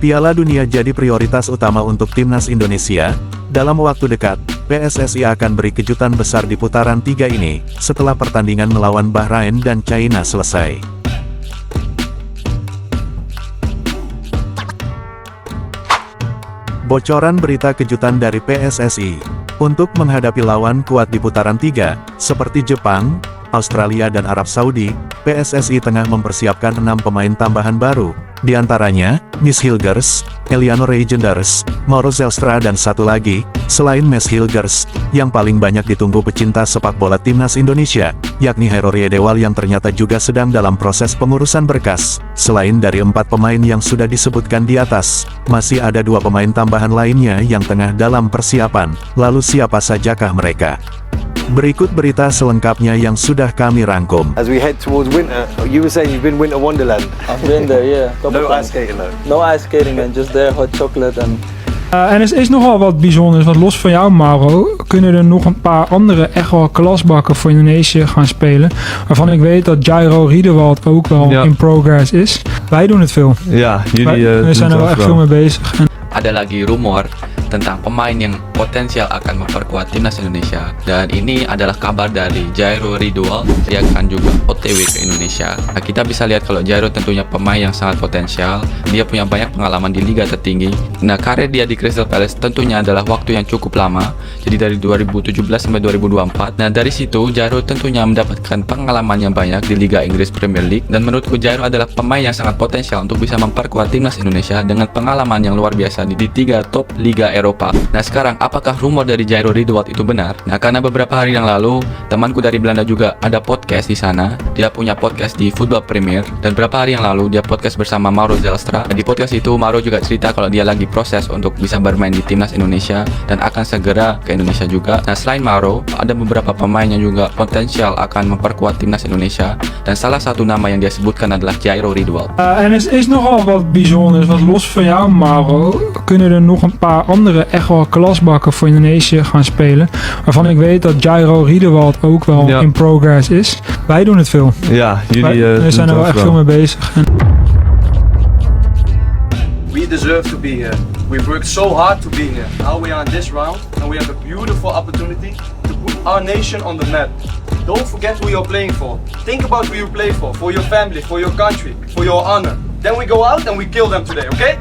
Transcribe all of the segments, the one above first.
Piala Dunia jadi prioritas utama untuk timnas Indonesia. Dalam waktu dekat, PSSI akan beri kejutan besar di putaran 3 ini, setelah pertandingan melawan Bahrain dan China selesai. Bocoran berita kejutan dari PSSI. Untuk menghadapi lawan kuat di putaran 3, seperti Jepang, Australia dan Arab Saudi, PSSI tengah mempersiapkan 6 pemain tambahan baru, di antaranya, Miss Hilgers, Eliano Reijenders, Mauro Zelstra dan satu lagi, selain Miss Hilgers, yang paling banyak ditunggu pecinta sepak bola timnas Indonesia, yakni Hairul Riedewal yang ternyata juga sedang dalam proses pengurusan berkas. Selain dari 4 pemain yang sudah disebutkan di atas, masih ada 2 pemain tambahan lainnya yang tengah dalam persiapan. Lalu siapa sajakah mereka? Berikut berita selengkapnya yang sudah kami rangkum. As we head towards winter, you were saying you've been winter wonderland. I've been there, yeah. No ice skating though. No ice skating, man. Just there, hot chocolate and... En er is nogal wat bijzonders, want los van jou Mauro, kunnen er nog een paar andere echt wel klasbakken voor Indonesië gaan spelen. Waarvan ik weet dat Jairo Riedewald ook wel in progress is. Wij doen het veel. Ja, jullie we zijn er wel echt veel mee bezig. Ada lagi rumor tentang pemain yang potensial akan memperkuat timnas Indonesia, dan ini adalah kabar dari Jairo Riedewald. Dia akan juga OTW ke Indonesia. Nah, kita bisa lihat kalau Jairo tentunya pemain yang sangat potensial. Dia punya banyak pengalaman di liga tertinggi. Nah, karir dia di Crystal Palace tentunya adalah waktu yang cukup lama, jadi dari 2017 sampai 2024. Nah, dari situ Jairo tentunya mendapatkan pengalaman yang banyak di Liga Inggris Premier League, dan menurutku Jairo adalah pemain yang sangat potensial untuk bisa memperkuat timnas Indonesia dengan pengalaman yang luar biasa di 3 top Liga Eropa. Nah, sekarang apakah rumor dari Jairo Riedewald itu benar? Nah, karena beberapa hari yang lalu temanku dari Belanda juga ada podcast di sana. Dia punya podcast di Football Premier, dan beberapa hari yang lalu dia podcast bersama Mauro Zelstra. Di podcast itu Mauro juga cerita kalau dia lagi proses untuk bisa bermain di timnas Indonesia dan akan segera ke Indonesia juga. Nah, selain Mauro, ada beberapa pemain yang juga potensial akan memperkuat timnas Indonesia, dan salah satu nama yang dia sebutkan adalah Jairo Riedewald. En er is nogal wat bijzonders, want los van jou Mauro, kunnen er nog een paar andere echt wel klasbakken voor Indonesië gaan spelen. Waarvan ik weet dat Jairo Riedewald ook wel in progress is. Wij doen het veel. Ja, jullie we zijn er wel echt veel mee bezig. We deserve to be here. We've worked so hard to be here. Now we are in this round and we have a beautiful opportunity to put our nation on the map. Don't forget who you're playing for. Think about who you play for your family, for your country, for your honor. Then we go out and we kill them today, okay?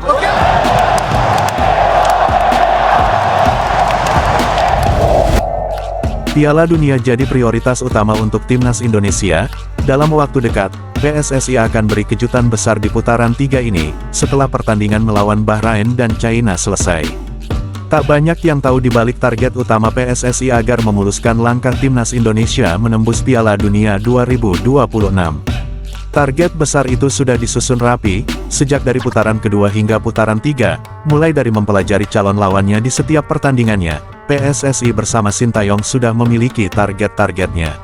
Piala Dunia jadi prioritas utama untuk timnas Indonesia. Dalam waktu dekat, PSSI akan beri kejutan besar di putaran 3 ini, setelah pertandingan melawan Bahrain dan China selesai. Tak banyak yang tahu di balik target utama PSSI agar memuluskan langkah timnas Indonesia menembus Piala Dunia 2026. Target besar itu sudah disusun rapi, sejak dari putaran kedua hingga putaran 3, mulai dari mempelajari calon lawannya di setiap pertandingannya. PSSI bersama Sintayong sudah memiliki target-targetnya.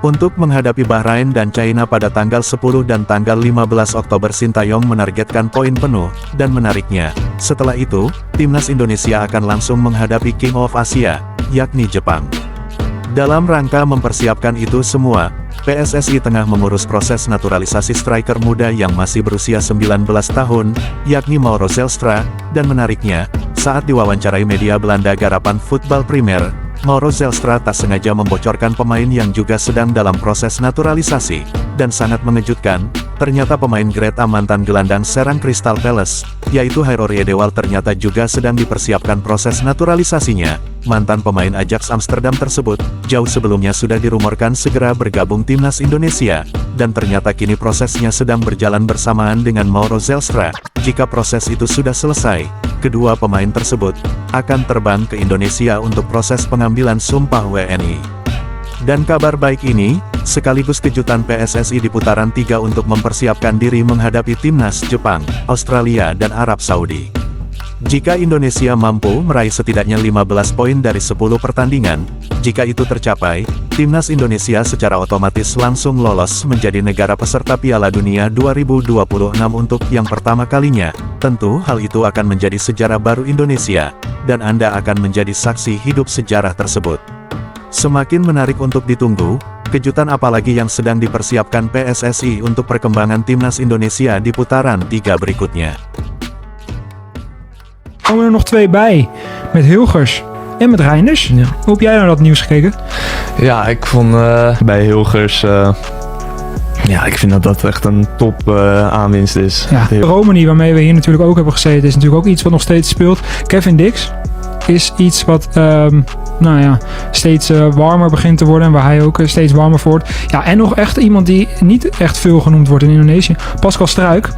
Untuk menghadapi Bahrain dan China pada tanggal 10 dan tanggal 15 Oktober, Sintayong menargetkan poin penuh, dan menariknya, setelah itu, timnas Indonesia akan langsung menghadapi King of Asia, yakni Jepang. Dalam rangka mempersiapkan itu semua, PSSI tengah mengurus proses naturalisasi striker muda yang masih berusia 19 tahun, yakni Mauro Zelstra, dan menariknya, saat diwawancarai media Belanda garapan Football Premier, Mauro Zelstra tak sengaja membocorkan pemain yang juga sedang dalam proses naturalisasi, dan sangat mengejutkan, ternyata pemain grade A mantan gelandang serang Crystal Palace, yaitu Hairul Riedewald ternyata juga sedang dipersiapkan proses naturalisasinya. Mantan pemain Ajax Amsterdam tersebut, jauh sebelumnya sudah dirumorkan segera bergabung timnas Indonesia, dan ternyata kini prosesnya sedang berjalan bersamaan dengan Mauro Zelstra. Jika proses itu sudah selesai, kedua pemain tersebut akan terbang ke Indonesia untuk proses pengambilan sumpah WNI. Dan kabar baik ini, sekaligus kejutan PSSI di putaran 3 untuk mempersiapkan diri menghadapi timnas Jepang, Australia dan Arab Saudi. Jika Indonesia mampu meraih setidaknya 15 poin dari 10 pertandingan, jika itu tercapai, timnas Indonesia secara otomatis langsung lolos menjadi negara peserta Piala Dunia 2026 untuk yang pertama kalinya. Tentu hal itu akan menjadi sejarah baru Indonesia, dan Anda akan menjadi saksi hidup sejarah tersebut. Semakin menarik untuk ditunggu, kejutan apalagi yang sedang dipersiapkan PSSI untuk perkembangan timnas Indonesia di putaran 3 berikutnya. komen er nog 2 bij. Met Hilgers en met Reinders. Ja. Hoe heb jij nou dat nieuws gekeken? Ja, ik vond bij Hilgers... ja, ik vind dat echt een top aanwinst is. Ja, Romani, waarmee we hier natuurlijk ook hebben gezeten, is natuurlijk ook iets wat nog steeds speelt. Kevin Dix is iets wat steeds warmer begint te worden en waar hij ook steeds warmer voor wordt. Ja, en nog echt iemand die niet echt veel genoemd wordt in Indonesië. Pascal Struijk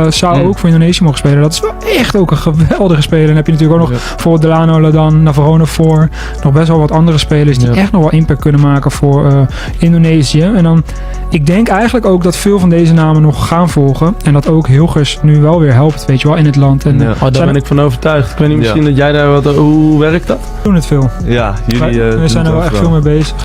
zou ook voor Indonesië mogen spelen. Dat is wel echt ook een geweldige speler. En dan heb je natuurlijk ook nog bijvoorbeeld Delano Ladan, Navarone voor. Nog best wel wat andere spelers die echt nog wel impact kunnen maken voor Indonesië. En dan, ik denk eigenlijk ook dat veel van deze namen nog gaan volgen. En dat ook Hilgers nu wel weer helpt, weet je wel, in het land. En, daar ben ik van overtuigd. Ik weet niet, misschien dat jij daar wat... Hoe werkt dat? doen het veel. Ja, jullie We zijn er wel echt veel mee bezig.